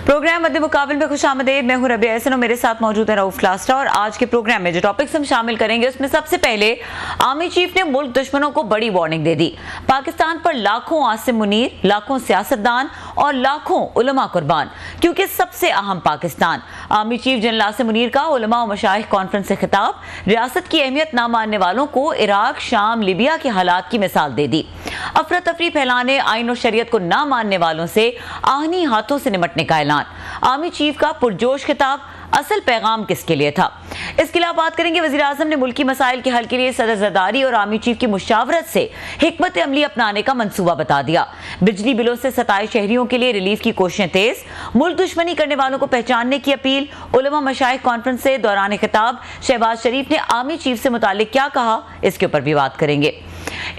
Programme मध्य मुकाबले में खुशामदीद। मैं हूं रबिया एहसन और मेरे साथ मौजूद है रऊफ लास्टा। और आज के प्रोग्राम में जो टॉपिक्स हम शामिल करेंगे उसमें सबसे पहले आर्मी चीफ ने मुल्क दुश्मनों को बड़ी वार्निंग दे दी। पाकिस्तान पर लाखों आसिम मुनीर, लाखों सियासतदान और लाखों उलमा कुर्बान, क्योंकि सबसे अहम Pakistan. Army chief general Asim Munir का उलमा और मशाइख कॉन्फ्रेंस से खिताब, रियासत की अहमियत न मानने वालों को इराक, शाम, लीबिया के हालात की मिसाल दे दी। अफरा तफरी फैलाने, आइन और शरीयत को न मानने वालों से आहनी हाथों से निपटने का ऐलान। आर्मी चीफ का पुरजोश खिताब, असल पैगाम किसके लिए था? इसके अलावा बात करेंगे वजीर आजम ने मुल्की मसाइल के हल के लिए सदर ज़रदारी और आर्मी चीफ की मुशावरत से हिकमत अमली अपनाने का मंसूबा बता दिया। बिजली बिलों से सताए शहरियों के लिए रिलीफ की कोशिशें तेज, मुल्क दुश्मनी करने वालों को पहचानने की अपील। उलमा मशाइख कॉन्फ्रेंस से दौरान खिताब शहबाज शरीफ ने आर्मी चीफ से मुतालिक क्या कहा, इसके ऊपर भी बात करेंगे।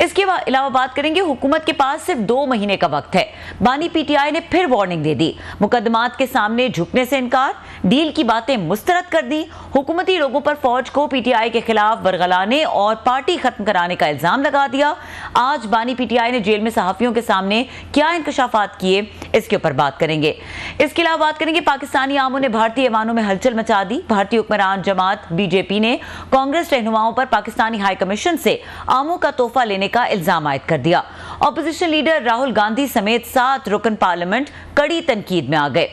इसके अलावा बात करेंगे हुकूमत के पास सिर्फ 2 महीने का वक्त है। बानी पीटीआई ने फिर वार्निंग दे दी। मुकदमात के सामने झुकने से इनकार, डील की बातें मुस्तरद कर दी। हुकूमती लोगों पर फौज को पीटीआई के खिलाफ बरगलाने और पार्टी खत्म कराने का इल्जाम लगा दिया। आज बानी पीटीआई ने जेल में सहाफियों के सामने क्या इंकशाफात किए, इसके ऊपर बात करेंगे। इसके अलावा बात करेंगे पाकिस्तानी आमों ने भारतीय ऐवानों में हलचल मचा दी। भारतीय हुक्मरान जमात बीजेपी ने कांग्रेस रहनुमाओं पर पाकिस्तानी हाई कमीशन से आमों का तोहफा लेने का इल्जाम आयद कर दिया। ऑपोजिशन लीडर राहुल गांधी समेत 7 रुकन पार्लियामेंट कड़ी तनकीद में आ गए।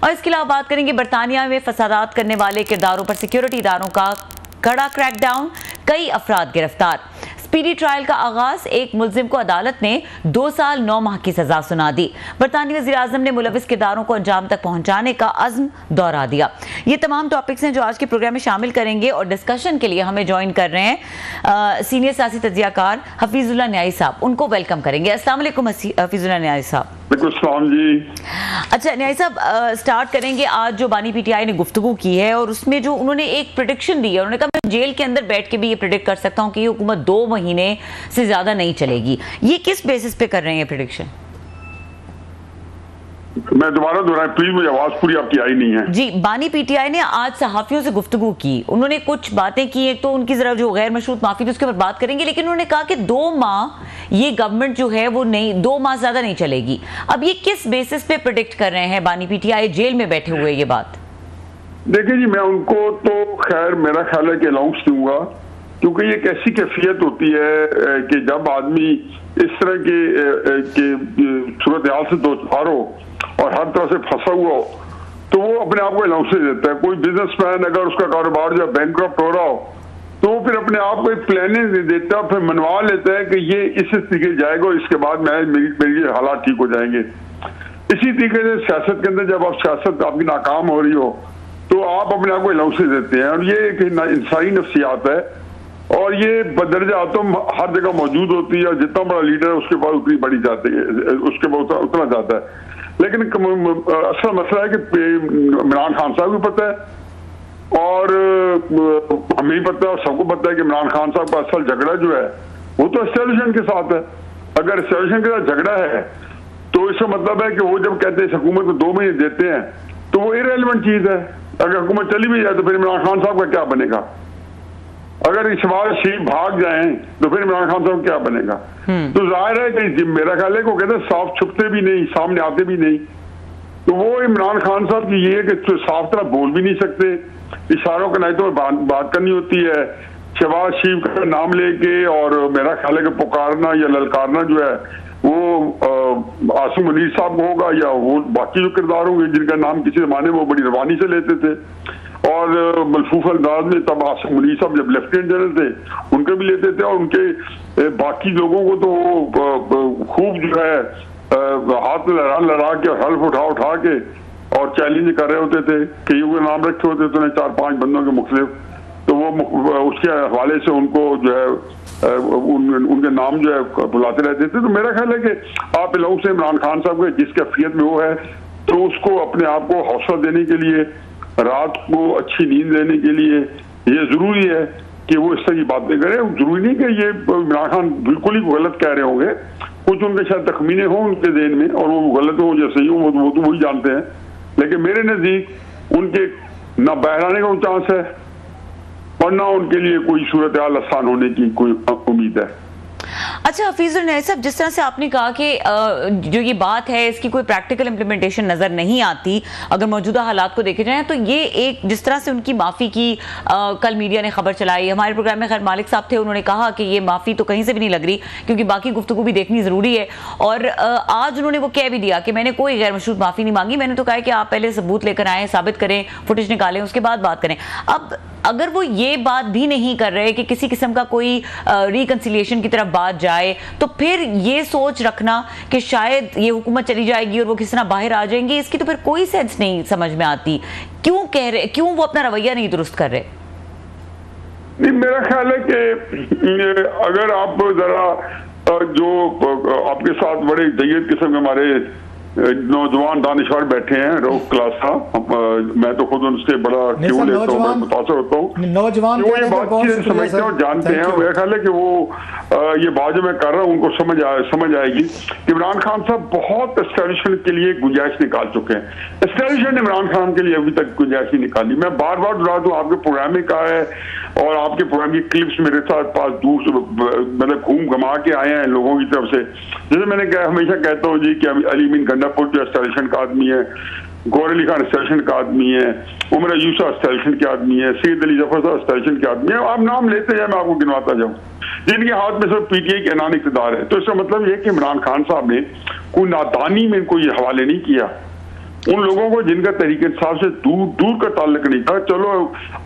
और इसके अलावा बात करेंगे बरतानिया में फसादात करने वाले किरदारों पर सिक्योरिटी इदारों का कड़ा क्रैकडाउन, कई अफराद गिरफ्तार। स्पीडी ट्रायल का आगाज, एक मुल्जिम को अदालत ने 2 साल 9 माह की सजा सुना दी। बरतानी वज़ीर आज़म ने मुलविस किरदारों को अंजाम तक पहुंचाने का अज़्म दोहरा दिया। ये तमाम टॉपिक्स हैं जो आज के प्रोग्राम में शामिल करेंगे। और डिस्कशन के लिए हमें ज्वाइन कर रहे हैं सीनियर सियासी तज्ज़ियाकार हफीजुल्लाह न्याई साहब, उनको वेलकम करेंगे। अस्सलाम वालेकुम हफीजुल्लाह न्याई साहब। जी। अच्छा न्याई साहब, स्टार्ट करेंगे आज जो बानी पीटीआई ने गुफ्तगू की है और उसमें जो उन्होंने एक प्रेडिक्शन दी है। उन्होंने कहा मैं जेल के अंदर बैठ के भी ये प्रेडिक्ट कर सकता हूँ कि ये हुकूमत 2 महीने से ज्यादा नहीं चलेगी। ये किस बेसिस पे कर रहे हैं प्रेडिक्शन? मैं दोबारा दोहराऊं प्लीज, मुझे आवाज पूरी आपकी आई नहीं है जी। बानी पीटीआई ने आज सहाफियों से गुफ्तगू की, उन्होंने कुछ बातें की। एक तो उनकी जरा जो गैर मशरूत माफी थी उसके ऊपर बात करेंगे, लेकिन उन्होंने कहा कि 2 माह ये गवर्नमेंट जो है वो नहीं, 2 माह ज्यादा नहीं चलेगी। अब ये किस बेसिस पे प्रेडिक्ट कर रहे हैं बानी पीटीआई जेल में बैठे हुए ये बात? देखिए जी, मैं उनको तो खैर मेरा ख्याल है कि अलाउंस दूंगा, क्योंकि ये एक ऐसी कैफियत होती है कि जब आदमी इस तरह के सूरत हाल से दो चार हो और हर तरह से फंसा हुआ हो तो वो अपने आप को अलाउंस देता है। कोई बिजनेसमैन अगर उसका कारोबार जो बैंकक्रप्ट हो रहा हो तो वो फिर अपने आप को एक प्लानिंग दे देता है, फिर मनवा लेता है कि ये इस तरीके जाएगा और इसके बाद मेरी हालात ठीक हो जाएंगे। इसी तरीके से सियासत के अंदर जब आप सियासत आपकी नाकाम हो रही हो तो आप अपने आप को अलाउंस देते हैं, और ये एक इंसानी नफ्सियात है और ये बदरजा आतम हर जगह मौजूद होती है। और जितना बड़ा लीडर है उसके बाद उतनी बड़ी जाती है, उसके बाद उतना जाता है। लेकिन असल मसला है कि इमरान खान साहब को पता है और हमें ही पता है और सबको पता है कि इमरान खान साहब का असल झगड़ा जो है वो तो एस्टेब्लिशमेंट के साथ है। अगर एस्टेब्लिशमेंट के साथ झगड़ा है तो इसका मतलब है कि वो जब कहते हैं हुकूमत को 2 महीने देते हैं तो वो इररिलेवेंट चीज है। अगर हुकूमत चली भी जाए तो फिर इमरान खान साहब का क्या बनेगा? अगर शहबाज शरीफ भाग जाएं तो फिर इमरान खान साहब क्या बनेगा? तो जाहिर है कि मेरा ख्याल है को कहते हैं साफ छुपते भी नहीं, सामने आते भी नहीं। तो वो इमरान खान साहब की ये है कि साफ तरह बोल भी नहीं सकते, इशारों का नहीं तो बात करनी होती है। शहबाज शरीफ का नाम लेके और मेरा ख्याल है कि पुकारना या ललकारना जो है वो आसिम मुनीर साहब को होगा या वो बाकी जो किरदार होंगे जिनका नाम किसी जमाने में वो बड़ी रवानी से लेते थे। और मलफूफ अंदाज में तब आसिम मुनीर साहब जब लेफ्टिनेंट जनरल थे उनके भी लेते थे, और उनके बाकी लोगों को तो खूब जो है हाथ में लड़ा के और हल्फ उठा के और चैलेंज कर रहे होते थे। कईयों के नाम रखे होते थे 4-5 बंदों के मुख्तलिफ, तो वो उसके हवाले से उनको जो है उनके नाम जो है बुलाते रहते थे। तो मेरा ख्याल है कि आप लोग से इमरान खान साहब के जिस कैफियत में वो है तो उसको अपने आप को हौसला देने के लिए, रात को अच्छी नींद लेने के लिए ये जरूरी है कि वो इस तरह की बातें करें। जरूरी नहीं कि ये इमरान खान बिल्कुल ही गलत कह रहे होंगे, कुछ उनके शायद तखमीने हों उनके ज़हन में और वो गलत हो जैसे ही हो वो तो वही जानते हैं। लेकिन मेरे नजदीक उनके ना बहराने का चांस है और ना उनके लिए कोई सूरत हाल आसान होने की कोई उम्मीद है। अच्छा हफीजुल नईम साहब, जिस तरह से आपने कहा कि जो ये बात है इसकी कोई प्रैक्टिकल इंप्लीमेंटेशन नजर नहीं आती अगर मौजूदा हालात को देखे जाए, तो ये एक जिस तरह से उनकी माफी की कल मीडिया ने खबर चलाई, हमारे प्रोग्राम में खैर मालिक साहब थे, उन्होंने कहा कि ये माफी तो कहीं से भी नहीं लग रही क्योंकि बाकी गुफ्तगू भी देखनी जरूरी है, और आज उन्होंने वो कह भी दिया कि मैंने कोई गैर मशरूत माफी नहीं मांगी, मैंने तो कहा कि आप पहले सबूत लेकर आए, साबित करें, फुटेज निकालें, उसके बाद बात करें। अब अगर वो ये बात भी नहीं कर रहे कि किसी किस्म का कोई रिकंसिलिएशन की तरफ बात जाए, तो फिर ये सोच रखना कि शायद ये हुकूमत चली जाएगी और वो किस तरह बाहर आ जाएंगे, इसकी तो फिर कोई सेंस नहीं समझ में आती। क्यों कह रहे, क्यों वो अपना रवैया नहीं दुरुस्त कर रहे? नहीं, मेरा ख्याल है कि अगर आप जरा जो आपके साथ बड़े जय्यद किस्म के हमारे नौजवान दानिशवर बैठे हैं, रऊफ क्लास साहब, मैं तो खुद उनसे बड़ा क्यों लेता हूँ, मुतासर होता हूँ, नौजवान ये बात चीजें समझते हैं और जानते हैं। मेरा ख्याल है कि वो ये बात जो मैं कर रहा हूँ उनको समझ आएगी। इमरान खान साहब बहुत एस्टैब्लिशमेंट के लिए गुंजाइश निकाल चुके हैं, एस्टैब्लिशमेंट इमरान खान के लिए अभी तक गुंजाइश नहीं निकाली। मैं बार बार दोहरा दूं, आपके प्रोग्राम में कहा है और आपके प्रोग्राम की क्लिप्स मेरे साथ पास दूर से मतलब घूम घमा के आए हैं लोगों की तरफ से। जैसे मैंने हमेशा कहता हूँ जी कि अली मीन गंडापुर जो एस्टैब्लिशमेंट का आदमी है, गौर अली खान एस्टैब्लिशमेंट का आदमी है, उमर यूसुफ एस्टैब्लिशमेंट के आदमी है, सैयद अली जफर साहब एस्टैब्लिशमेंट के आदमी है। आप नाम लेते हैं, मैं आपको गिनवाता जाऊँ जिनके हाथ में सब पीटीआई के ऐलान इक़्तिदार है। तो इसका मतलब यह कि इमरान खान साहब ने कोई नादानी में कोई हवाले नहीं किया उन लोगों को जिनका तरीके इंसाफ से दूर का ताल्लुक नहीं था। चलो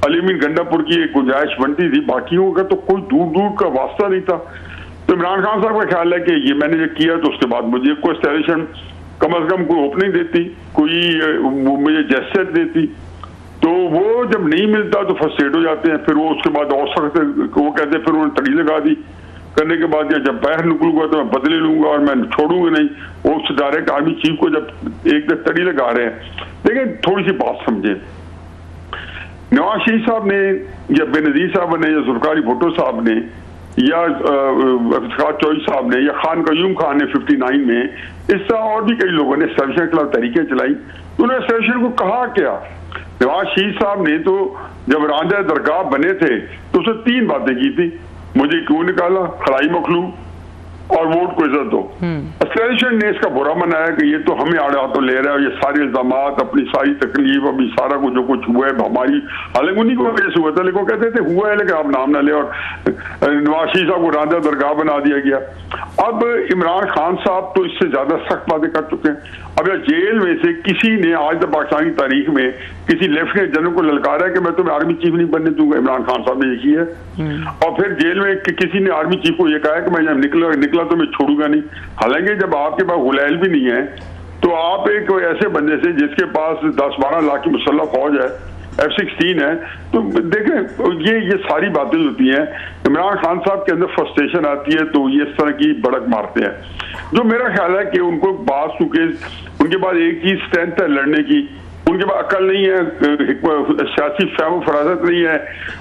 अली मीन गंडापुर की एक गुंजाइश बनती थी, बाकियों का तो कोई दूर का वास्ता नहीं था। तो इमरान खान साहब का ख्याल है कि ये मैंने जो किया तो उसके बाद मुझे कोई एस्टैब्लिशमेंट कम से कम कोई ओपनिंग देती, कोई मुझे जेस्चर देती, तो वो जब नहीं मिलता तो फर्स्टेड हो जाते हैं। फिर वो उसके बाद और सख्त वो कहते हैं, फिर उन्होंने तड़ी लगा दी, करने के बाद जब बाहर निकलूंगा तो मैं बदले लूंगा और मैं छोड़ूंगा नहीं। वो उससे डायरेक्ट आर्मी चीफ को जब एक तड़ी लगा रहे हैं। लेकिन थोड़ी सी बात समझे, नवाज शरीफ साहब ने या बेनजीर साहब ने या जुल्फिकार भुट्टो साहब ने या इफ्तिखार चौधरी साहब ने या खान कयूम खान ने 59 में, इस तरह और भी कई लोगों ने एस्टैब्लिशमेंट के खिलाफ तहरीकें चलाई। तो उन्होंने एस्टैब्लिशमेंट को कहा क्या? नवाज शरीफ साहब ने तो जब रांझा दरगाह बने थे तो उसने 3 बातें की थी, मुझे क्यों निकाला, खड़ाई मखलूक और वोट को इज्जत दो। एस्टैब्लिशमेंट ने इसका बुरा मनाया कि ये तो हमें आड़े हाथों ले रहा है, ये सारे इल्जामात, अपनी सारी तकलीफ, अभी सारा कुछ जो कुछ हुआ है हमारी, हालांकि उन्हीं को वजह से हुआ था, लेकिन कहते थे हुआ है लेकिन आप नाम ना ले, और नवाज शरीफ साहब को रांझा दरगाह बना दिया गया। अब इमरान खान साहब तो इससे ज्यादा सख्त बातें कर चुके हैं। अब जेल में से किसी ने आज तक पाकिस्तानी तारीख में किसी लेफ्टिनेंट जनरल को ललकारा है कि मैं तुम्हें आर्मी चीफ नहीं बनने दूंगा, इमरान खान साहब ने यही है। और फिर जेल में किसी ने आर्मी चीफ को यह कहा है कि मैं जब निकला तो मैं छोड़ूंगा नहीं। हालांकि जब आपके पास गुलैल भी नहीं है तो आप एक ऐसे बंदे से जिसके पास 10-12 लाख की मुसल्लह फौज है, F-16 है, तो देखें ये सारी बातें होती हैं। इमरान खान साहब के अंदर फ्रस्ट्रेशन आती है तो ये इस तरह की भड़क मारते हैं, जो मेरा ख्याल है कि उनको बात चुके उनके पास एक ही स्ट्रेंथ है लड़ने की, उनके पास अकल नहीं है, सियासी फहम फरासत नहीं है,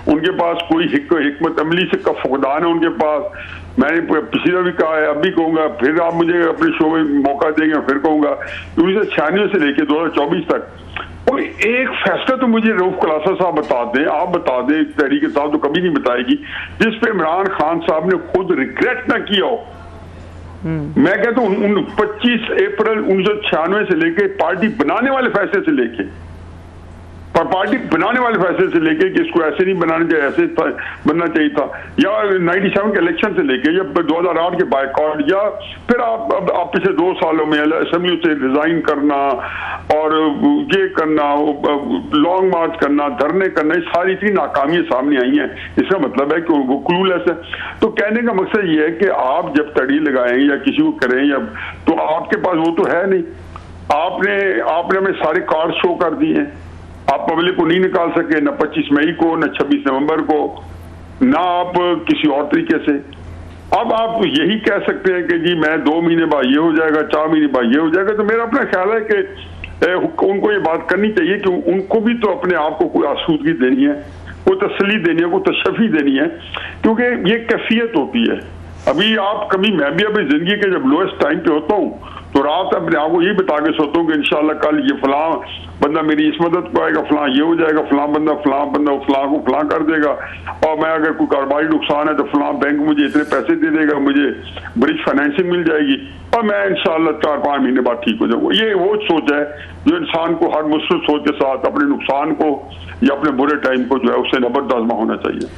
उनके पास कोई हिकमत अमली से का फुकदान है उनके पास। मैंने पिछली बार भी कहा है, अब भी कहूंगा, फिर आप मुझे अपने शो में मौका देंगे फिर कहूंगा, 1996 से लेकर 2024 तक कोई एक फैसला तो मुझे रऊफ क्लासा साहब बता दें, आप बता दें, तहरीक साहब तो कभी नहीं बताएगी, जिस पे इमरान खान साहब ने खुद रिग्रेट ना किया हो। मैं कहता हूं 25 अप्रैल 1996 से लेके पार्टी बनाने वाले फैसले से लेके, पर पार्टी बनाने वाले फैसले से लेके कि इसको ऐसे नहीं बनाना चाहिए, ऐसे बनना चाहिए था, या 97 के इलेक्शन से लेके या 2008 के बायकॉट, या फिर आप पिछले 2 सालों में असेंबली से रिजाइन करना और ये करना, लॉन्ग मार्च करना, धरने करना, ये सारी इतनी नाकामियां सामने आई हैं। इसका मतलब है कि वो क्लूलेस है। तो कहने का मकसद ये है कि आप जब तड़ी लगाएं या किसी को करें या तो आपके पास वो तो है नहीं, आपने हमें सारे कार्ड शो कर दिए हैं, आप पब्लिक को नहीं निकाल सके, न 25 मई को, न 26 नवंबर को, ना आप किसी और तरीके से। अब आप यही कह सकते हैं कि जी मैं 2 महीने बाद ये हो जाएगा, 4 महीने बाद ये हो जाएगा। तो मेरा अपना ख्याल है कि उनको ये बात करनी चाहिए कि उनको भी तो अपने आप को कोई आसूदगी देनी है, कोई तसल्ली देनी है, कोई तशफ़ी देनी है, क्योंकि ये कैफियत होती है। अभी आप कभी, मैं भी अपनी जिंदगी के जब लोएस्ट टाइम पे होता हूँ तो रात अपने आप को ये बता के सोता हूँ कि इंशाल्लाह कल ये फलां बंदा मेरी इस मदद को आएगा, फलां ये हो जाएगा, फलां बंदा फलां को फलां कर देगा, और मैं अगर कोई कारोबारी नुकसान है तो फलां बैंक मुझे इतने पैसे दे देगा, मुझे ब्रिज फाइनेंसिंग मिल जाएगी और मैं इंशाल्लाह 4-5 महीने बाद ठीक हो जाऊंगा। ये वो सोच है जो इंसान को हर मुश्किल सोच के साथ अपने नुकसान को या अपने बुरे टाइम को जो है उससे नबरदाज़मा होना चाहिए।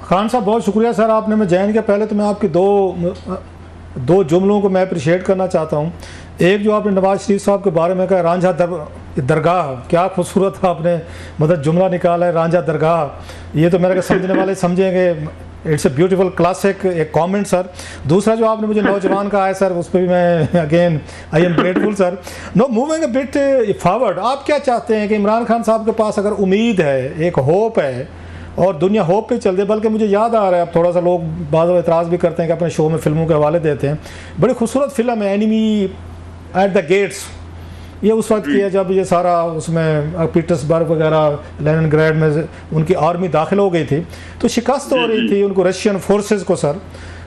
खान साहब बहुत शुक्रिया सर, आपने मैं जैन के पहले तो मैं आपकी दो जुमलों को मैं अप्रिशिएट करना चाहता हूँ। एक जो आपने नवाज शरीफ साहब के बारे में कहा रांझा दरगाह, क्या खूबसूरत आपने मतलब जुमला निकाला है, रांझा दरगाह, ये तो मेरे को समझने वाले समझेंगे, इट्स ए ब्यूटीफुल क्लासिक एक कमेंट सर। दूसरा जो आपने मुझे नौजवान कहा है सर, उस पर भी मैं again I am grateful sir. No moving a bit forward, आप क्या चाहते हैं कि इमरान खान साहब के पास अगर उम्मीद है, एक होप है और दुनिया होप पे चल दे, बल्कि मुझे याद आ रहा है, अब थोड़ा सा लोग बाद में एतराज़ भी करते हैं कि अपने शो में फिल्मों के हवाले देते हैं, बड़ी खूबसूरत फिल्म है एनिमी एट द गेट्स, ये उस वक्त किया जब ये सारा उसमें पीटर्सबर्ग वगैरह लेनिनग्राड में उनकी आर्मी दाखिल हो गई थी तो शिकस्त हो रही थी उनको रशियन फोर्सेस को सर।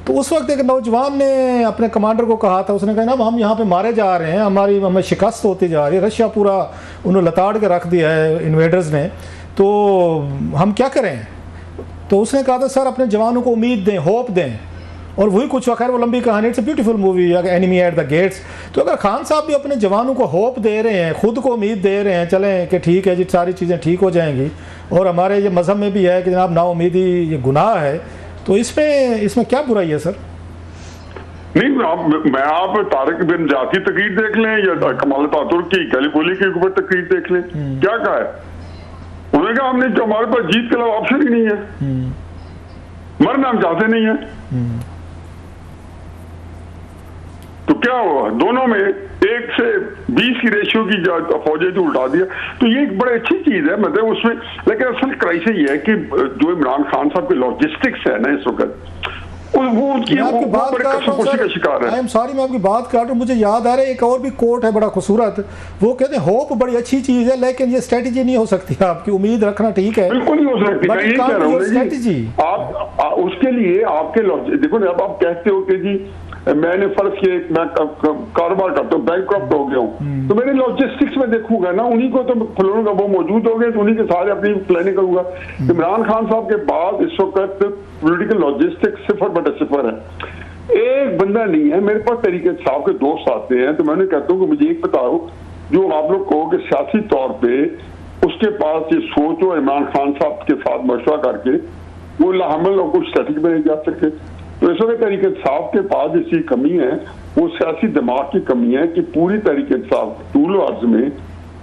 तो उस वक्त एक नौजवान ने अपने कमांडर को कहा था, उसने कहा ना हम यहाँ पे मारे जा रहे हैं, हमें शिकस्त होती जा रही है, रशिया पूरा उन्होंने लताड़ के रख दिया है इन्वेडर्स ने, तो हम क्या करें। तो उसने कहा था सर अपने जवानों को उम्मीद दें, होप दें, और वही कुछ खैर वो लंबी कहानी, it's a beautiful movie enemy at the gates. तो अगर खान साहब भी अपने जवानों को होप दे रहे हैं, खुद को उम्मीद दे रहे हैं, चलें कि ठीक है जी सारी चीज़ें ठीक हो जाएंगी, और हमारे ये मज़हब में भी है कि जनाब नाउमीदी ये गुनाह है, तो इसमें क्या बुराई है सर? नहीं, आप तारिक बिन जाती तकरीर देख लें या कमाल अतातुर्क की कैलिफोली के ऊपर तकरीर देख लें, क्या कहा है उन्होंने? कहा हमने हमारे पास जीत के अलावा ऑप्शन ही नहीं है, मरना हम चाहते नहीं है। तो क्या हुआ, दोनों में 1 से 20 की रेशियो की फौजें जो उल्टा दिया, तो ये एक बड़ी अच्छी चीज है मतलब उसमें। लेकिन असल क्राइसिस ये है कि जो इमरान खान साहब के लॉजिस्टिक्स है ना इस वक्त, वो उनकी बड़े कसमोशी का शिकार है। आई एम सॉरी मैं आपकी बात कर रहा हूँ, मुझे याद आ रहा है एक और भी कोट है बड़ा खूबसूरत, वो कहते हैं होप बड़ी अच्छी चीज है लेकिन ये स्ट्रेटेजी नहीं हो सकती, आपकी उम्मीद रखना ठीक है, बिल्कुल नहीं हो सकती, मैं यही कह रहा हूँ स्ट्रेटेजी। आप उसके लिए आपके देखो अब आप कहते हो कि जी मैंने फर्ज किया, मैं कारोबार करता हूँ, बैंकक्रप्ट हो गया हूँ, तो मेरे लॉजिस्टिक्स में देखूंगा ना, उन्हीं को तो खोलूंगा, वो मौजूद हो गए तो उन्हीं के साथ अपनी प्लानिंग करूंगा। इमरान खान साहब के बाद इस वक्त पॉलिटिकल लॉजिस्टिक्स 0.0 है, एक बंदा नहीं है। मेरे पास तरीके साहब के दोस्त आते हैं तो मैं उन्हें कहता हूँ कि मुझे एक बताओ जो आप लोग कहो कि सियासी तौर पे उसके पास ये सोच हो इमरान खान साहब के साथ मशवरा करके वो लाहमल और कुछ स्ट्रेटेजी बनाई जा सके। तो इस वक्त तरीके साहब के पास इसकी कमी है, वो सियासी दिमाग की कमी है कि पूरी तरीके साहब टूल अर्ज में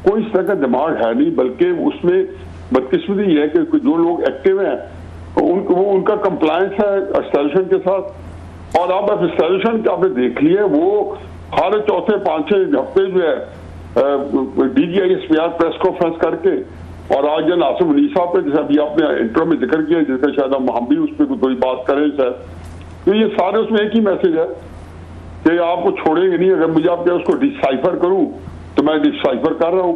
कोई इस तरह का दिमाग है नहीं, बल्कि उसमें बदकिस्मती है कि जो लोग एक्टिव हैं उनका कंप्लायंस है एस्टैब्लिशमेंट के साथ। और अब एस्टैब्लिशमेंट आपने देख लिया, वो हर चौथे 5-6 हफ्ते जो है DGISPR प्रेस कॉन्फ्रेंस करके, और आज जन आसिम मुनीर साहब पे जैसे अभी आपने इंट्रो में जिक्र किया, जिसका शायद हम भी उस पर थोड़ी बात करें शायद, तो ये सारे उसमें एक ही मैसेज है कि आपको छोड़ेंगे नहीं। अगर मुझे आप उसको डिसाइफर करूं तो मैं डिसाइफर कर रहा हूं।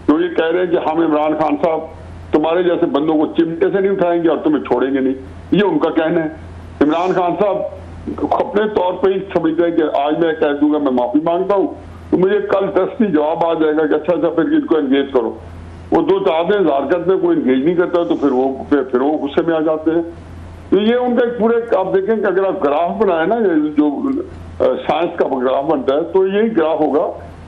तो ये कह रहे हैं कि हम इमरान खान साहब तुम्हारे जैसे बंदों को चिमटे से नहीं उठाएंगे और तुम्हें छोड़ेंगे नहीं, ये उनका कहना है। इमरान खान साहब अपने तौर पर ही समझते हैं कि आज मैं कह दूंगा मैं माफी मांगता हूँ तो मुझे कल 10 ही जवाब आ जाएगा कि अच्छा फिर इनको एंगेज करो। वो 2-4 दिन इंतजार करते हैं, कोई एंगेज नहीं करता, तो फिर वो गुस्से में आ जाते हैं। तो ये उनका एक पूरे आप देखें कि अगर आप ग्राफ बनाए ना, जो साइंस का ग्राफ बनता है, तो यही ग्राफ होगा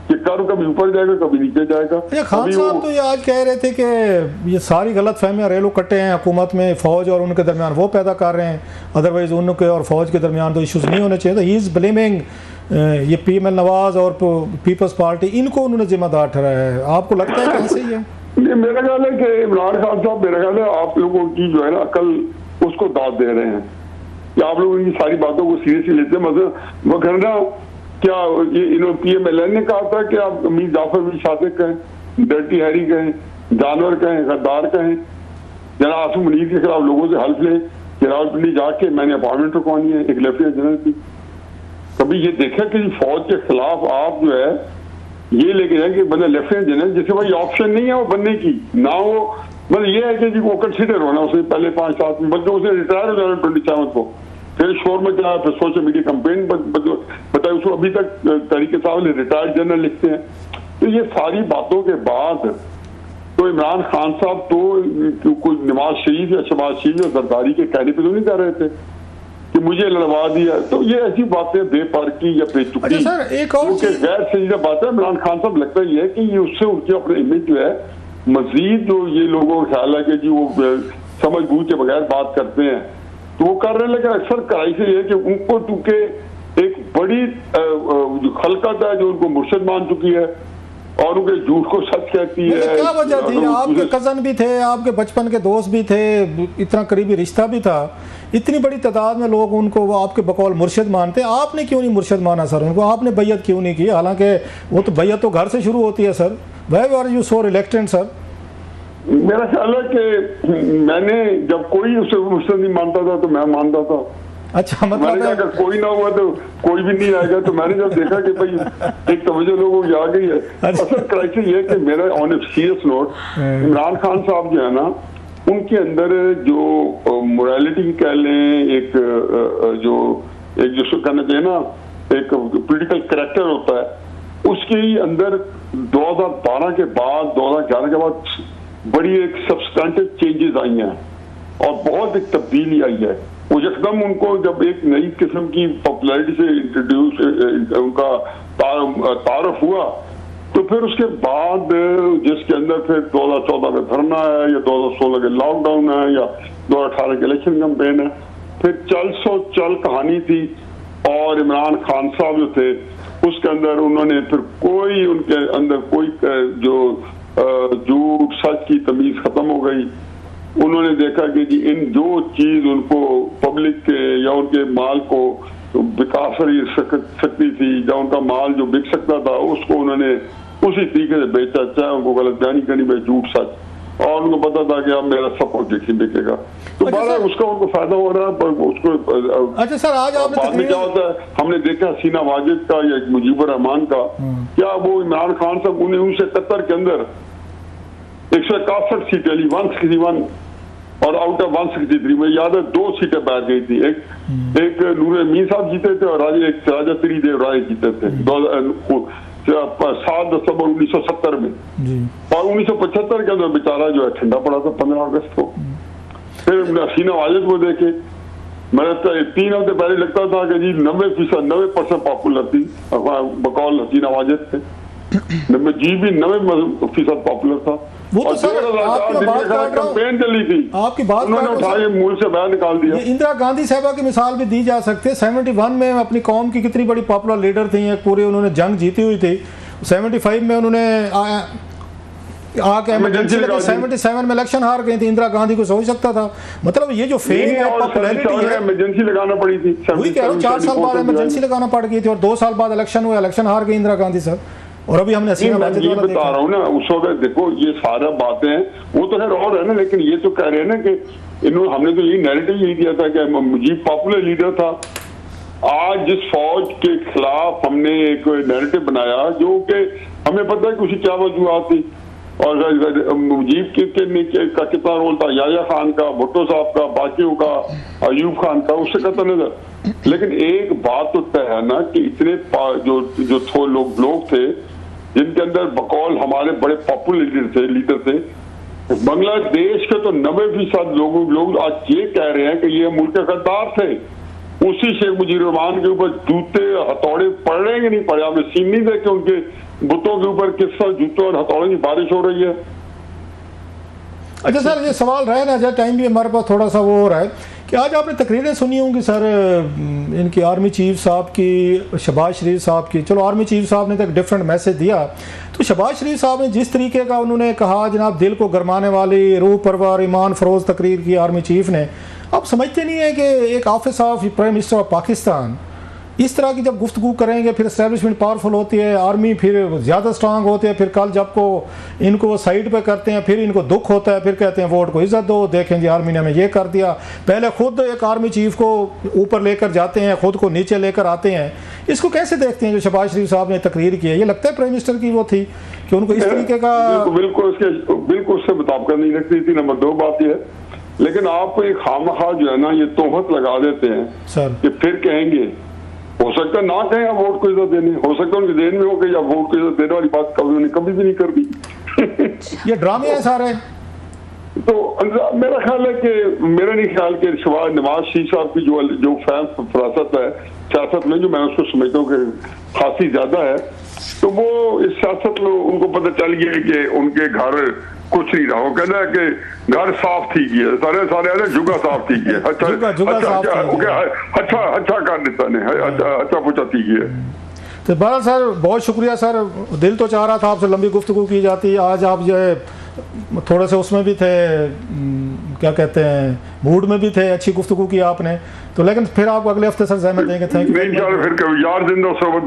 कि कर्व कभी ऊपर जाएगा कभी नीचे जाएगा। खान साहब तो ये आज कह रहे थे कि ये सारी गलत फहमियाँ रेलू कट्टे हैं हुकूमत में, फौज और उनके दरमियान वो पैदा कर रहे हैं, अदरवाइज उनके और फौज के दरमियान तो इश्यूज नहीं होने चाहिए। तो ही इज ब्लेमिंग ये PML नवाज और पीपल्स पार्टी, इनको उन्होंने जिम्मेदार ठहराया है। आपको लगता है कैसे ही है? मेरा ख्याल है कि इमरान खान साहब, मेरा ख्याल है आप लोगों की जो है ना अकल उसको दाद दे रहे हैं कि आप लोग इन सारी बातों को सीरियसली लेते हैं। मतलब वो करना क्या ये PMLN ने कहा था कि आप मीर जाफर बिन सादिक कहें, डर्टी हैरी कहें, जानवर कहें, गद्दार कहें, जना आसिम मुनीर के खिलाफ लोगों से हल्फ लें कि रावलपिंडी जाके मैंने अपॉइंटमेंट रखवानी है एक लेफ्टिनेंट जनरल की। कभी ये देखा कि फौज के खिलाफ आप जो है ये लेके जाए कि मतलब लेफ्टिनेंट जनरल जिसके भाई ऑप्शन नहीं है वो बनने की, ना वो मतलब ये है कि जी वो कंसिडर होना उसने पहले 5-7 बच्चों से रिटायर हो जाना 27 को, फिर शोर में जाए, फिर सोशल मीडिया कंपेन बताए, उसको अभी तक तरीके साहब रिटायर्ड जनरल लिखते हैं। तो ये सारी बातों के बाद तो इमरान खान साहब तो कोई नवाज शरीफ या शहबाज शरीफ या जरदारी के कहने पे तो नहीं कर रहे थे कि मुझे लड़वा दिया। तो ये ऐसी बातें बेफारकी या बेतुकी, अच्छा सर, एक और गैर संजीदा बात है। इमरान खान साहब लगता ही है कि ये उससे उनके अपने इमेज जो है मजीद, जो ये लोगों का ख्याल है कि जी वो समझ बूझ के बगैर बात करते हैं तो वो कर रहे हैं। लेकिन अक्सर कराई से ये कि उनको चूंकि एक बड़ी जो खलकत है जो उनको मुर्शद मान चुकी है और उनके झूठ को सच कहती है। क्या वजह थी? आपके कजन भी थे, आपके बचपन के दोस्त भी थे, इतना करीबी रिश्ता भी था, इतनी बड़ी तादाद में लोग उनको आपके बकौल मुर्शिद मानते, आपने क्यों नहीं मुर्शिद माना सर उनको? आपने बैयत क्यों नहीं की? हालांकि वो तो बैयत तो घर से शुरू होती है sir. Why are you so reluctant sir? मेरा ख्याल है कि मैंने जब कोई उसे मुर्शिद नहीं मानता था तो मैं मानता था। अच्छा, मतलब अगर कोई ना हुआ तो कोई भी नहीं आएगा। तो मैंने जब देखा कि भाई एक तवज्जो लोगों की आ गई है। असल क्राइसिस ये कि मेरा on a serious note, Imran Khan साहब जो है ना, उनके अंदर जो मोरालिटी कह लें, एक जो कहना चाहिए ना, एक पॉलिटिकल कैरेक्टर होता है, उसके अंदर 2012 के बाद 2011 के बाद बड़ी एक सब्सटेंटिव चेंजेस आई हैं और बहुत एक तब्दीली आई है। वो एकदम उनको जब एक नई किस्म की पॉपुलैरिटी से इंट्रोड्यूस उनका तारुफ हुआ तो फिर उसके बाद जिसके अंदर फिर 2014 में धरना है या 2016 के लॉकडाउन है या 2018 के इलेक्शन कैंपेन है, फिर चल कहानी थी। और इमरान खान साहब जो थे उसके अंदर उन्होंने फिर कोई उनके अंदर कोई जो झूठ सच की तमीज खत्म हो गई। उन्होंने देखा कि जी इन जो चीज उनको पब्लिक के या उनके माल को विकास सकती थी या उनका माल जो बिक सकता था उसको उन्होंने उसी तरीके से बेचा, चाहे उनको गलत बयानी करनी भाई झूठ सच, और उनको पता था कि अब मेरा सब कुछ देखिए बिकेगा। तो बड़ा उसका उनको फायदा हो रहा है। पर उसको अच्छा सर, आज आपने बाद में क्या होता है, हमने देखा हसीना वाजिद का या मुजीबुर रहमान का, क्या वो इमरान खान साहब 1971 के अंदर 161 सीटें ली, 161, और आउट ऑफ 163 में याद है 2 सीटें बैठ गई थी। एक नूर अमीन साहब जीते थे और एक राजा त्रिदेव राय जीते थे 7 दिसंबर 1970 में। और 1975 के अंदर बेचारा जो है ठंडा पड़ा था 15 अगस्त को। फिर हसीना वाजिद को देखे, मैंने 3 हफ्ते पहले लगता था कि जी 90% पॉपुलर थी बकौल हसीना वाजिद थे। जी भी 90% पॉपुलर था। वो तो सर कैंपेन चली थी, आपकी बात उन्होंने उठाए मूल से बाहर निकाल दिया। इंदिरा गांधी साहबा की मिसाल भी दी जा सकती है। 71 में अपनी कौम की कितनी बड़ी पॉपुलर लीडर थी, एक पूरी उन्होंने जंग जीती हुई थी। 75 में उन्होंने आके इमरजेंसी लगी, 77 में इलेक्शन हार गई थी। इंदिरा गांधी को सोच सकता था। मतलब ये जो फेम है, पॉपुलैरिटी है, इमरजेंसी लगाना पड़ी थी। वही कह रहा हूं, 4 साल बाद इमरजेंसी लगाना पड़ गई थी और 2 साल बाद इलेक्शन हुआ, इलेक्शन हार गई इंदिरा गांधी सर। और अभी हमने ये बता रहा हूँ ना, उस वक्त देखो ये सारा बातें वो तो खैर और है ना, लेकिन ये तो कह रहे हैं ना कि इन्होंने हमने तो यही नैरेटिव यही दिया था कि मुजीब पॉपुलर लीडर था। आज जिस फौज के खिलाफ हमने एक नैरेटिव बनाया जो कि हमें पता है कि उसकी क्या वजूहत थी और मुजीब का कितना रोल था, याया खान का, भुट्टो साहब का, बाकियों का, अयूब खान का, उससे कतई नजर। लेकिन एक बात तो तय है ना कि इतने जो लोग थे जिनके अंदर बकौल हमारे बड़े पॉपुलर लीडर थे। बांग्लादेश के तो 90% लोग आज ये कह रहे हैं कि ये मुल्क के गद्दार थे। उसी शेख मुजीबुर रहमान के ऊपर जूते हथौड़े पड़ रहे हैं कि नहीं पड़े? आपने सीन नहीं देखे उनके बुतों के ऊपर किस तरह जूतों और हथौड़े की बारिश हो रही है। अच्छा सर, ये सवाल रहे ना, जब टाइम भी हमारे पास थोड़ा सा वो हो रहा है कि आज आपने तकरीरें सुनी होंगी सर इनकी, आर्मी चीफ साहब की, शहबाज शरीफ साहब की। चलो आर्मी चीफ साहब ने तो एक डिफरेंट मैसेज दिया, तो शहबाज शरीफ साहब ने जिस तरीके का उन्होंने कहा, जनाब दिल को गरमाने वाली, रूह परवर, ईमान फरोज तकरीर की आर्मी चीफ ने। आप समझते नहीं है कि एक office of prime minister of Pakistan इस तरह की जब गुफ्तगू करेंगे, फिर एस्टेब्लिशमेंट पावरफुल होती है, आर्मी फिर ज़्यादा स्ट्रांग होते हैं, फिर कल जब को इनको साइड पे करते हैं, फिर इनको दुख होता है, फिर कहते हैं वोट को इज्जत दो, देखें जी आर्मी ने हमें ये कर दिया। पहले खुद एक आर्मी चीफ को ऊपर लेकर जाते हैं, खुद को नीचे लेकर आते हैं। इसको कैसे देखते हैं जो शहबाज शरीफ साहब ने तकरीर की है? ये लगता है प्राइम मिनिस्टर की वो थी कि उनको इस तरीके का बिल्कुल उससे मुताबिक नहीं लगती थी। नंबर 2 बात यह है लेकिन आप एक खामखा जो है ना ये तोहमत लगा देते हैं सर कि फिर कहेंगे, हो सकता है ना कहें आप वोट को इज्जत देने, हो सकता है उनके देन में हो कि या वोट को इज्जत देने वाली बात कभी भी नहीं कर दी। ये ड्रामे हैं सारे। तो मेरा ख्याल है कि मेरा नहीं ख्याल कि सिवाय नवाज शरीफ साहब की जो फैम फरासत है सियासत में, जो मैं उसको समझता हूँ कि खासी ज्यादा है, तो वो इस सियासत में उनको पता चल गया कि उनके घर कुछ नहीं रहा। वो कहना है कि घर साफ थी किया, सारे जुगा साफ थी किया, अच्छा कर देता ने, अच्छा पूछा थी किया। तो बहरहाल सर बहुत शुक्रिया सर, दिल तो चाह रहा था आपसे लंबी गुफ्तगू की जाती, आज आप जो है थोड़े से उसमें भी थे, क्या कहते हैं, मूड में भी थे, अच्छी गुफ्तगू की आपने, तो लेकिन फिर आप अगले हफ्ते सर जहमत देंगे। थैंक यू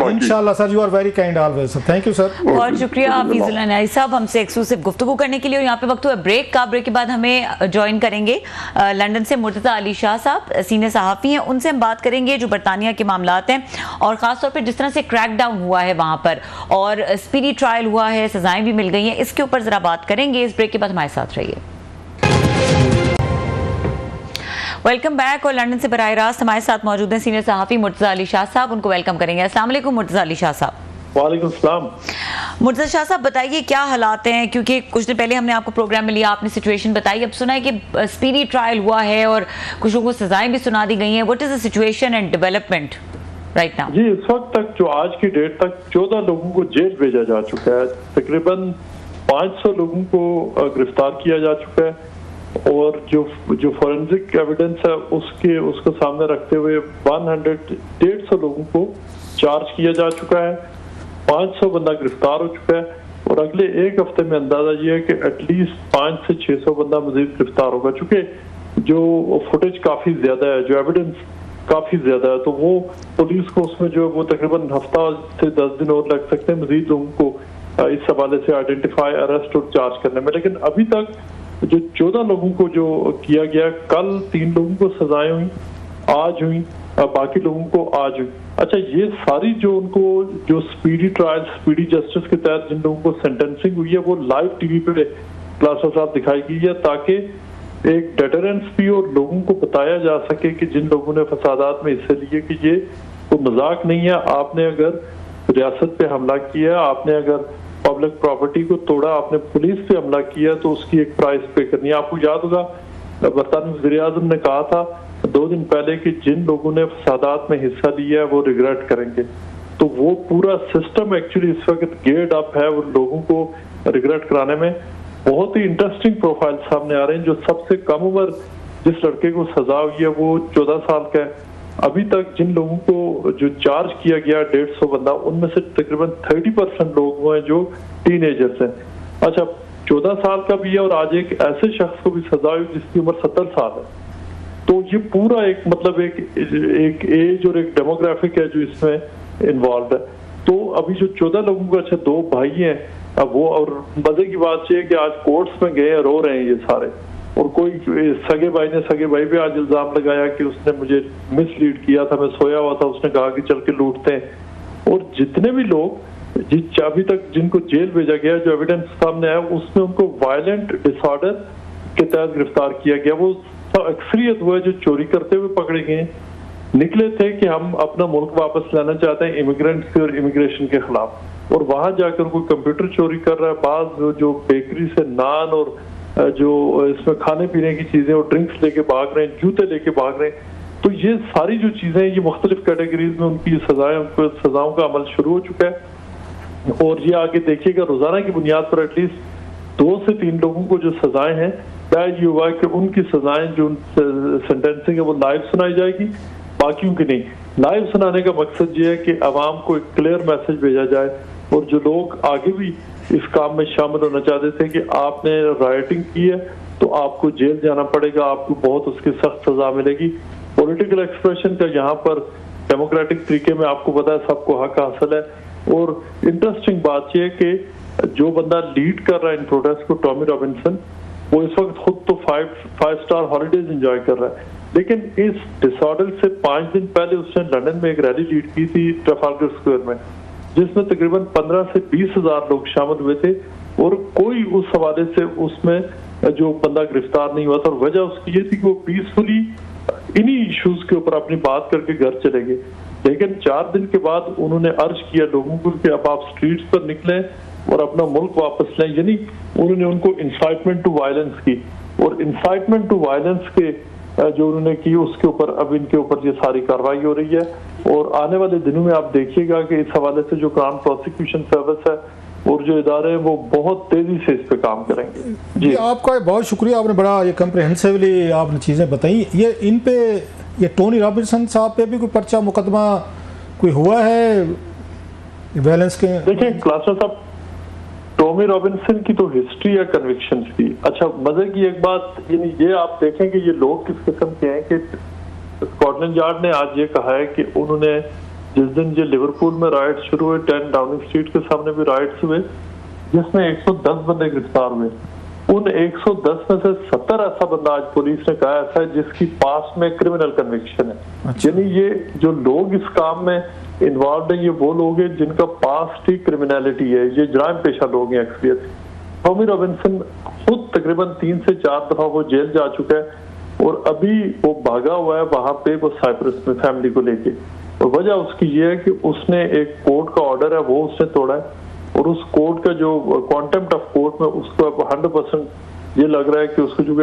इंशाल्लाह sir, you are very kind always sir, thank you sir. बहुत शुक्रिया हफीजुल अनाई साहब हमसे एक्सक्लूसिव गुफ्तगू करने के लिए। और यहाँ पे वक्त हुआ ब्रेक का, ब्रेक के बाद हमें ज्वाइन करेंगे लंदन से मुर्तज़ा अली शाह साहब, सीनियर सहाफ़ी हैं, उनसे हम बात करेंगे जो बरतानिया के मामलात हैं और ख़ासतौर पर जिस तरह से क्रैकडाउन हुआ है वहाँ पर और स्पीडी ट्रायल हुआ है, सजाएं भी मिल गई हैं, इसके ऊपर ज़रा बात करेंगे। इस ब्रेक के बाद हमारे साथ रहिए। Welcome back. और लंदन से बराह रास्त हमारे साथ मौजूद हैं सीनियर सहाफ़ी मुर्तज़ा अली शाह साहब, उनको वेलकम करेंगे। अस्सलाम वालेकुम मुर्तज़ा अली शाह साहब। वालेकुम सलाम। मुर्तज़ा शाह साहब बताइए क्या हालात हैं, क्योंकि कुछ दिन पहले हमने आपको प्रोग्राम में लिया, आपने सिचुएशन बताई, अब सुना है कि स्पीडी ट्रायल हुआ है और कुछ लोगों को सजाएं भी सुना दी गई हैं। What is the situation and development right now? जी, इस वक्त तक जो आज की डेट तक 14 लोगों को जेल भेजा जा चुका है, तकरीबन 500 लोगों को गिरफ्तार किया जा चुका है और जो फॉरेंसिक एविडेंस है उसको सामने रखते हुए 150 लोगों को चार्ज किया जा चुका है, 500 बंदा गिरफ्तार हो चुका है और अगले एक हफ्ते में अंदाजा ये है कि एटलीस्ट 500 से 600 बंदा मजीद गिरफ्तार होगा। चूंकि जो फुटेज काफी ज्यादा है, जो एविडेंस काफी ज्यादा है, तो वो पुलिस को उसमें जो वो तकरीबन हफ्ता से 10 दिन और लग सकते हैं मजीद लोगों को इस हवाले से आइडेंटिफाई, अरेस्ट और चार्ज करने में। लेकिन अभी तक जो 14 लोगों को जो किया गया, कल 3 लोगों को सजाएं हुई, आज हुई, बाकी लोगों को आज हुई। अच्छा, ये सारी जो उनको जो स्पीडी ट्रायल, स्पीडी जस्टिस के तहत जिन लोगों को सेंटेंसिंग हुई है वो लाइव टीवी पे क्लास साहब दिखाई गई है, ताकि एक डेटरेंस भी और लोगों को बताया जा सके कि जिन लोगों ने फसादात में हिस्से लिए कि ये कोई मजाक नहीं है। आपने अगर रियासत पे हमला किया, आपने अगर पब्लिक प्रॉपर्टी को तोड़ा, आपने पुलिस पे हमला किया, तो उसकी एक प्राइस पे करनी है। आपको याद होगा बरतानी वज़ीर-ए-आज़म ने कहा था 2 दिन पहले कि जिन लोगों ने फसादात में हिस्सा लिया है वो रिग्रेट करेंगे। तो वो पूरा सिस्टम एक्चुअली इस वक्त गेयर्ड अप है वो लोगों को रिग्रेट कराने में। बहुत ही इंटरेस्टिंग प्रोफाइल सामने आ रहे हैं। जो सबसे कम उम्र जिस लड़के को सजा हुई है वो 14 साल का है। अभी तक जिन लोगों को जो चार्ज किया गया 150 बंदा, उनमें से तकरीबन 30% लोग वो हैं जो टीनेजर्स हैं। अच्छा, 14 साल का भी है और आज एक ऐसे शख्स को भी सजा हुई जिसकी उम्र 70 साल है। तो ये पूरा एक मतलब एक एज और एक डेमोग्राफिक है जो इसमें इन्वॉल्व है। तो अभी जो 14 लोगों को, अच्छा 2 भाई हैं अब वो, और मजे की बात ये है कि आज कोर्ट्स में गए, रो रहे हैं ये सारे, और कोई सगे भाई ने सगे भाई पे आज इल्जाम लगाया कि उसने मुझे मिसलीड किया था, मैं सोया हुआ था, उसने कहा कि चल के लूटते हैं। और जितने भी लोग अभी तक जिनको जेल भेजा गया, जो एविडेंस सामने आया, उसमें उनको वायलेंट डिसऑर्डर के तहत गिरफ्तार किया गया। वो अक्सरियत हुआ जो चोरी करते हुए पकड़े गए, निकले थे कि हम अपना मुल्क वापस लाना चाहते हैं इमिग्रेंट्स और इमिग्रेशन के खिलाफ, और वहां जाकर कोई कंप्यूटर चोरी कर रहा है, बाज जो बेकरी से नान और जो इसमें खाने पीने की चीजें और ड्रिंक्स लेके भाग रहे हैं, जूते लेके भाग रहे हैं। तो ये सारी जो चीजें, ये मुख्तलिफ कैटेगरीज में उनकी सजाओं का अमल शुरू हो चुका है। और ये आगे देखिएगा रोजाना की बुनियाद पर एटलीस्ट 2 से 3 लोगों को जो सजाएं हैं, ये हुआ कि उनकी सजाएं जो सेंटेंसिंग है वो लाइव सुनाई जाएगी, बाकियों की नहीं। लाइव सुनाने का मकसद ये है कि अवाम को एक क्लियर मैसेज भेजा जाए, और जो लोग आगे भी इस काम में शामिल होना चाहते थे कि आपने राइटिंग की है तो आपको जेल जाना पड़ेगा, आपको बहुत उसकी सख्त सजा मिलेगी। पॉलिटिकल एक्सप्रेशन का यहाँ पर डेमोक्रेटिक तरीके में आपको पता है सबको हक हासिल है। और इंटरेस्टिंग बात यह है कि जो बंदा लीड कर रहा है इन प्रोटेस्ट को, टॉमी रॉबिन्सन, वो इस वक्त खुद तो 5 स्टार हॉलीडेज एंजॉय कर रहा है, लेकिन इस डिसऑर्डर से 5 दिन पहले उसने लंदन में एक रैली लीड की थी ट्रफालगर स्क्वायर में, जिसमें तकरीबन 15 से 20 हजार लोग शामिल हुए थे, और कोई उस हवाले से उसमें जो बंदा गिरफ्तार नहीं हुआ था, और वजह उसकी ये थी कि वो पीसफुली इन्हीं इश्यूज के ऊपर अपनी बात करके घर चले गए। लेकिन 4 दिन के बाद उन्होंने अर्ज किया लोगों को कि अब आप स्ट्रीट्स पर निकले और अपना मुल्क वापस लें, यानी उन्होंने उनको इंसाइटमेंट टू वायलेंस की, और इंसाइटमेंट टू वायलेंस के जो उन्होंने की उसके ऊपर अब इनके ऊपर ये सारी कार्रवाई हो रही है। और आने वाले दिनों में आप देखिएगा कि इस हवाले से जो क्राउन प्रोसिक्यूशन सर्विस है और जो इदारे हैं वो बहुत तेजी से इस पे काम करेंगे। जी आपका बहुत शुक्रिया, आपने बड़ा ये कम्प्रिहेंसिवली आपने चीज़ें बताई। ये इन पे ये टोनी रॉबिन्सन साहब पे भी कोई पर्चा मुकदमा कोई हुआ है वायलेंस के? देखिए क्लासर साहब, टॉमी रॉबिन्सन की तो हिस्ट्री है कन्विक्शंस की। अच्छा मजे की एक बात, ये आप देखें कि ये लोग किस किस्म के हैं कि स्कॉटलैंड यार्ड ने आज ये कहा है कि उन्होंने जिस दिन ये लिवरपूल में राइट शुरू हुए, 10 डाउनिंग स्ट्रीट के सामने भी राइट्स हुए जिसमें 110 बंदे गिरफ्तार हुए, उन 110 में से 70 ऐसा बंदा आज पुलिस ने कहा ऐसा है जिसकी पास में क्रिमिनल कन्विक्शन है। अच्छा। यानी ये जो लोग इस काम में इन्वॉल्व है ये वो लोग हैं जिनका पास्ट ही क्रिमिनलिटी है, ये जराइम पेशा लोग हैं अक्सरियत। टॉमी रॉबिन्सन खुद तकरीबन 3 से 4 दफा वो जेल जा चुका है और अभी वो भागा हुआ है वहां पे, वो साइप्रस में फैमिली को लेके। और वजह उसकी ये है कि उसने एक कोर्ट का ऑर्डर है वो उसने तोड़ा है, और उस कोर्ट का जो कॉन्टेम्प्ट ऑफ कोर्ट में उसको 100% ये लग रहा है कि उसको जो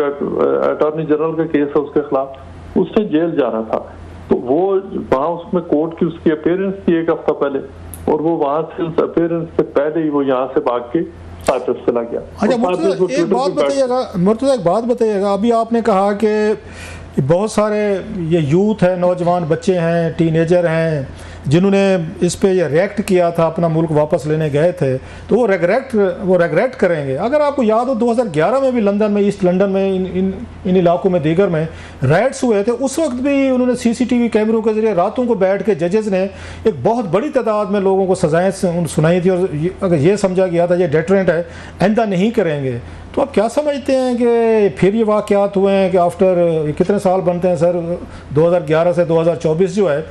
अटॉर्नी जनरल का केस है उसके खिलाफ उसने जेल जाना था, तो वो वहां उसमें कोर्ट की उसकी अपीयरेंस थी 1 हफ्ता पहले, और वो वहां से उस अपीयरेंस से पहले ही वो यहाँ से भाग के साइप्रस चला गया। अच्छा मुर्तज़ा एक बात बताइएगा, अभी आपने कहा कि बहुत सारे ये यूथ है, नौजवान बच्चे हैं, टीनेजर हैं जिन्होंने इस पे ये रिएक्ट किया था, अपना मुल्क वापस लेने गए थे, तो वो रेगरेट करेंगे। अगर आपको याद हो 2011 में भी लंदन में, ईस्ट लंदन में, इन इलाकों में दीगर में राइट्स हुए थे, उस वक्त भी उन्होंने सीसीटीवी कैमरों के जरिए रातों को बैठ के जजेस ने एक बहुत बड़ी तादाद में लोगों को सजाएं सुनाई थी, और अगर ये समझा गया था ये डेटरेंट है, आइंदा नहीं करेंगे। तो आप क्या समझते हैं कि फिर ये वाक़यात हुए हैं कि आफ्टर कितने साल बनते हैं सर, 2011 से 2024 जो है,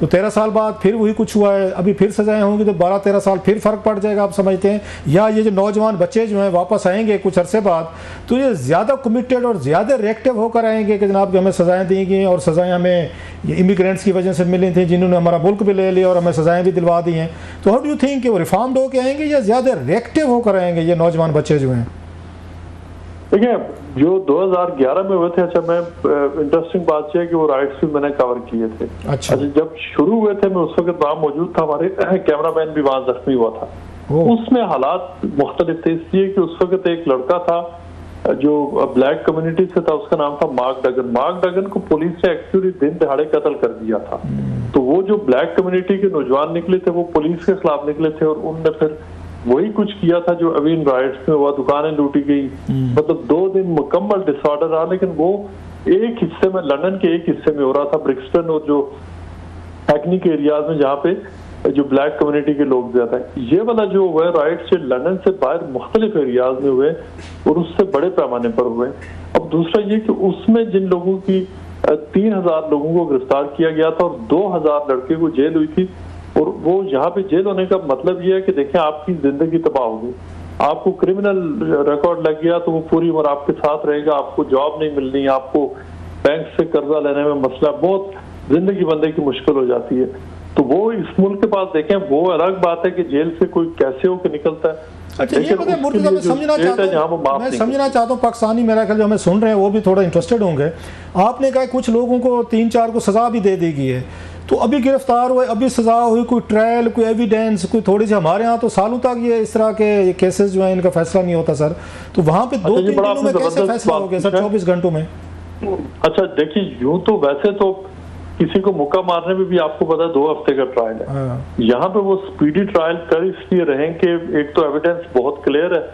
तो 13 साल बाद फिर वही कुछ हुआ है, अभी फिर सजाएं होंगी तो 12-13 साल फिर फ़र्क पड़ जाएगा, आप समझते हैं? या ये जो नौजवान बच्चे जो हैं वापस आएंगे कुछ अरसे बाद, तो ये ज़्यादा कमिटेड और ज़्यादा रिएक्टिव होकर आएंगे कि जनाब कि हमें सजाएं दी गई, और सजाएं हमें ये इमिग्रेंट्स की वजह से मिली थी जिन्होंने हमारा मुल्क भी ले लिया और हमें सजाएं भी दिलवा दी हैं। तो हाउ डू यू थिंक कि वो रिफॉर्म्ड होकर आएंगे या ज़्यादा रिएक्टिव होकर आएंगे ये नौजवान बच्चे जो हैं? देखिए जो 2011 में हुए थे, अच्छा मैं इंटरेस्टिंग बात यह है कि वो राइट्स भी मैंने कवर किए थे। अच्छा जब शुरू हुए थे मैं उस वक्त वहां मौजूद था, हमारे कैमरामैन भी वहां जख्मी हुआ था। उसमें हालात मुख्तलिफ थे, इसलिए कि उस वक्त एक लड़का था जो ब्लैक कम्युनिटी से था, उसका नाम था मार्क डगन। मार्क डगन को पुलिस ने एक्चुअली दिन दहाड़े कत्ल कर दिया था। तो वो जो ब्लैक कम्युनिटी के नौजवान निकले थे वो पुलिस के खिलाफ निकले थे, और उनने फिर वही कुछ किया था जो अभी इन राइट्स में हुआ, दुकानें लूटी गई, मतलब 2 दिन मुकम्मल डिसऑर्डर रहा। लेकिन वो एक हिस्से में, लंदन के एक हिस्से में हो रहा था, ब्रिक्सटन और जो हैकनी के एरियाज में जहाँ पे जो ब्लैक कम्युनिटी के लोग ज्यादा है। ये वाला जो हुआ राइट्स लंदन से बाहर मुख्तलिफ एरियाज में हुए और उससे बड़े पैमाने पर हुए। अब दूसरा ये कि उसमें जिन लोगों की 3000 लोगों को गिरफ्तार किया गया था और 2000 लड़के को जेल हुई थी, और वो यहाँ पे जेल होने का मतलब ये है कि देखें आपकी जिंदगी तबाह होगी, आपको क्रिमिनल रिकॉर्ड लग गया तो वो पूरी उम्र आपके साथ रहेगा, आपको जॉब नहीं मिलनी, आपको बैंक से कर्जा लेने में मसला, बहुत जिंदगी बंदे की मुश्किल हो जाती है। तो वो इस मुल्क के पास देखें, वो अलग बात है कि जेल से कोई कैसे होके निकलता है। अच्छा ये पता है मुर्तज़ा, मैं समझना चाहता हूँ पाकिस्तानी मेरा ख्याल जो हमें सुन रहे हैं वो भी थोड़ा इंटरेस्टेड होंगे। आपने कहा कुछ लोगों को 3-4 को सज़ा भी दे दी गई है, तो अभी गिरफ्तार हुए, अभी सज़ा हुई, कोई ट्रायल, कोई एविडेंस, कोई थोड़ी सी, हमारे यहाँ तो सालों तक ये इस तरह के केसेस जो हैं इनका फैसला नहीं होता सर, तो वहाँ पे 2-3 दिनों में कैसे फैसला हो गया सर, 24 घंटों में? अच्छा देखिए, यूँ तो वैसे तो किसी को मुक्का मारने में भी आपको पता है 2 हफ्ते का ट्रायल है। यहाँ पे वो स्पीडी ट्रायल कर इसलिए रहे कि एक तो एविडेंस बहुत क्लियर है,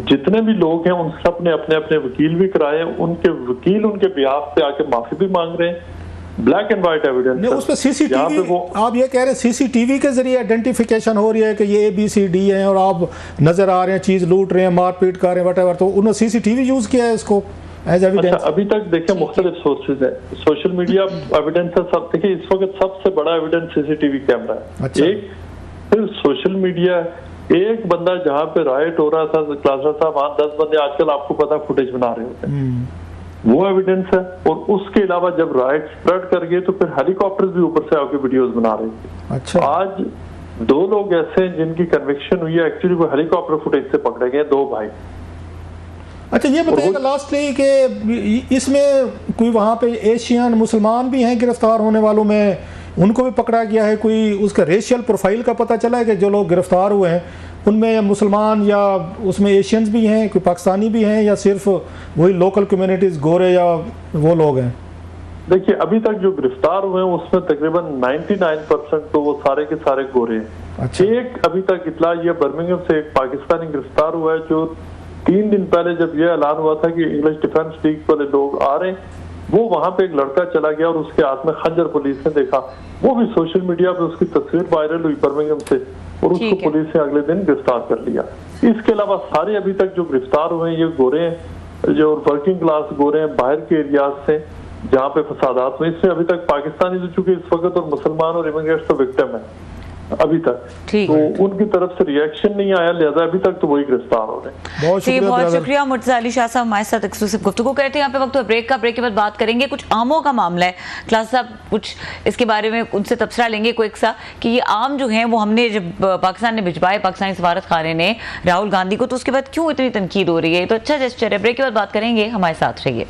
जितने भी लोग हैं उन सब ने अपने अपने वकील भी कराए, उनके वकील उनके बिहाफ पे आके माफी भी मांग रहे हैं। ब्लैक एंड व्हाइट एविडेंस उस पर सीसीटीवी, आप ये कह रहे हैं सीसीटीवी के जरिए आइडेंटिफिकेशन हो रही है कि ये ABCD है और आप नजर आ रहे हैं, चीज लूट रहे हैं, मारपीट कर रहे हैं, वटेवर, तो उन्होंने सीसीटीवी यूज किया है इसको एज एविडेंस? अच्छा, अभी तक देखिए मुख्तलिफ सोर्सेज है, सोशल मीडिया एविडेंस है सब। देखिए इस वक्त सबसे बड़ा एविडेंस सीसीटीवी कैमरा है। अच्छा। एक फिर सोशल मीडिया एक बंदा जहाँ पे राइट हो रहा था क्लासर साहब, वहां 10 बंदे आजकल आपको पता फुटेज बना रहे होते हैं, वो एविडेंस है। और उसके अलावा जब राइट स्प्रेड कर गए तो फिर हेलीकॉप्टर भी ऊपर से आके वीडियोस बना रहे थे। अच्छा। आज 2 लोग ऐसे हैं जिनकी कन्विक्शन हुई है, एक्चुअली वो हेलीकॉप्टर फुटेज से पकड़े गए, 2 भाई। अच्छा, ये बताइएगा लास्टली कि इसमें कोई वहाँ पे एशियन मुसलमान भी हैं गिरफ्तार होने वालों में, उनको भी पकड़ा गया है? कोई उसका रेशियल प्रोफाइल का पता चला है कि जो लोग गिरफ्तार हुए हैं उनमें मुसलमान या उसमें एशियंस भी हैं, कोई पाकिस्तानी भी हैं, या सिर्फ वही लोकल कम्युनिटीज गोरे या वो लोग हैं? देखिए, अभी तक जो गिरफ्तार हुए हैं उसमें तकरीबन 99% तो वो सारे के सारे गोरे हैं। अच्छा। एक अभी तक इतला ये बर्मिंघम से एक पाकिस्तानी गिरफ्तार हुआ है, जो 3 दिन पहले जब यह ऐलान हुआ था कि इंग्लिश डिफेंस लीग वाले लोग आ रहे हैं, वो वहां पे एक लड़का चला गया और उसके हाथ में खंजर पुलिस ने देखा। वो भी सोशल मीडिया पे उसकी तस्वीर वायरल हुई बर्मिंघम से, और उसको पुलिस ने अगले दिन गिरफ्तार कर लिया। इसके अलावा सारे अभी तक जो गिरफ्तार हुए हैं ये गोरे हैं, जो वर्किंग क्लास गोरे हैं, बाहर के एरियाज से जहाँ पे फसादात हुए। इसमें अभी तक पाकिस्तानी तो चूंकि इस वक्त और मुसलमान और इमिग्रेट्स तो विक्टिम है अभी तक, तो उनकी तरफ से रिएक्शन नहीं आया, लिहाजा अभी तक तो वही गिरफ्तार हो रहे हैं। बहुत शुक्रिया मुर्तजा अली शाह साहब, हमारे साथ एक्सक्लूसिव गुफ्तगू करते हैं। यहाँ पे वक्त ब्रेक का, ब्रेक के बाद बात करेंगे कुछ आमों का मामला है। क्लास साहब कुछ इसके बारे में उनसे तबसरा लेंगे क्विक सा कि ये आम जो हैं वो हमने जब पाकिस्तान ने भिजवाए पाकिस्तानी सफारत खाने ने राहुल गांधी को, तो उसके बाद क्यों इतनी तनकीद हो रही है? तो अच्छा जेस्चर है। ब्रेक के बाद बात करेंगे, हमारे साथ रहिए।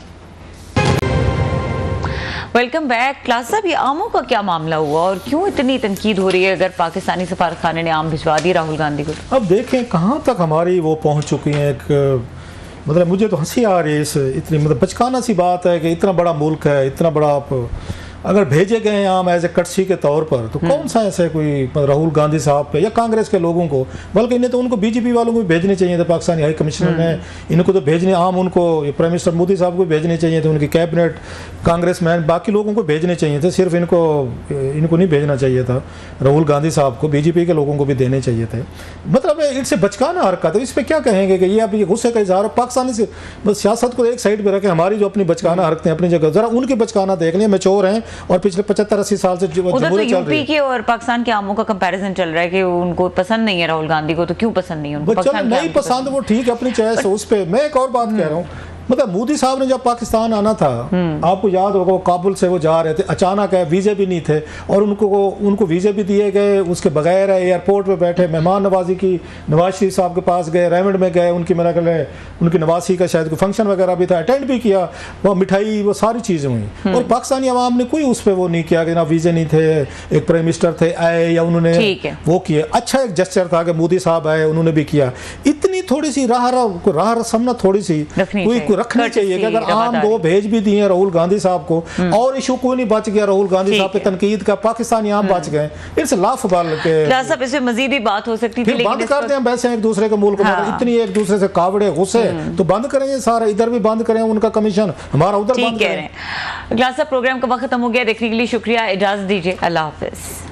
Welcome back. क्लास साहब, ये आमों का क्या मामला हुआ और क्यों इतनी तनकीद हो रही है अगर पाकिस्तानी सफारत खाने ने आम भिजवा दी राहुल गांधी को? अब देखें कहाँ तक हमारी वो पहुँच चुकी है। एक मतलब मुझे तो हंसी आ रही है इस इतनी मतलब बचकाना सी बात है कि इतना बड़ा मुल्क है, इतना बड़ा आप अगर भेजे गए हैं आम एज ए कटसी के तौर पर, तो कौन सा ऐसे कोई राहुल गांधी साहब पे या कांग्रेस के लोगों को, बल्कि इन्हें तो उनको बीजेपी वालों को भी भेजने चाहिए थे। पाकिस्तानी हाई कमिश्नर ने इनको तो भेजने, आम उनको प्राइम मिनिस्टर मोदी साहब को भेजने चाहिए थे, उनकी कैबिनेट कांग्रेसमैन बाकी लोगों को भेजने चाहिए थे, सिर्फ इनको नहीं भेजना चाहिए था। राहुल गांधी साहब को बीजेपी के लोगों को भी देने चाहिए थे। मतलब इससे बचकाना हरकत है। इस पर क्या कहेंगे कि ये अब ये गुस्से का इजहार पाकिस्तानी से बस सियासत को एक साइड पर रखें, हमारी जो अपनी बचकाना हरकतें अपनी जगह, जरा उनकी बचकाना देख लें। मैच्योर हैं और पिछले 75-80 साल से उधर तो यूपी के और पाकिस्तान के आमों का कंपैरिजन चल रहा है कि उनको पसंद नहीं है राहुल गांधी को, तो क्यों पसंद नहीं है उनको? नहीं पसंद, वो ठीक है अपनी चॉइस है। उस पर मैं एक और बात कह रहा हूँ, मतलब मोदी साहब ने जब पाकिस्तान आना था, आपको याद होगा काबुल से वो जा रहे थे, अचानक है, वीज़े भी नहीं थे और उनको वीज़े भी दिए गए, उसके बगैर एयरपोर्ट पे बैठे मेहमान नवाजी की, नवाज शरीफ साहब के पास गए, रेमंड में गए, उनकी मेरा ख्याल है उनकी नवासी का शायद कोई फंक्शन वगैरह भी था, अटेंड भी किया, वो मिठाई वो सारी चीज़ें हुई। और पाकिस्तानी अवाम ने कोई उस पर वो नहीं किया कि ना वीज़े नहीं थे, एक प्राइम मिनिस्टर थे आए या उन्होंने वो किए। अच्छा एक जेस्चर था कि मोदी साहब आए, उन्होंने भी किया। इतनी थोड़ी सी राह रस्म ना थोड़ी सी कोई रखनी चाहिए कि अगर आम 2 भेज भी दिए राहुल गांधी साहब को और इशू कोई नहीं बच गया राहुल गांधी साहब पे तनकीद का, पाकिस्तानी आम बच गए, इट्स लाफबाल के सब इसमें मजीद भी बात हो सकती थी, लेकिन बंद कर दें वैसे एक दूसरे के मुल्क में इतनी एक दूसरे से कावड़े गुस्से, तो बंद करें ये सारा, इधर भी बंद करें उनका कमीशन, हमारा उधर बंद करें। क्लास प्रोग्राम का वक्त खत्म हो गया। देखने के लिए शुक्रिया, इजाजत दीजिए, अल्लाह हाफिज।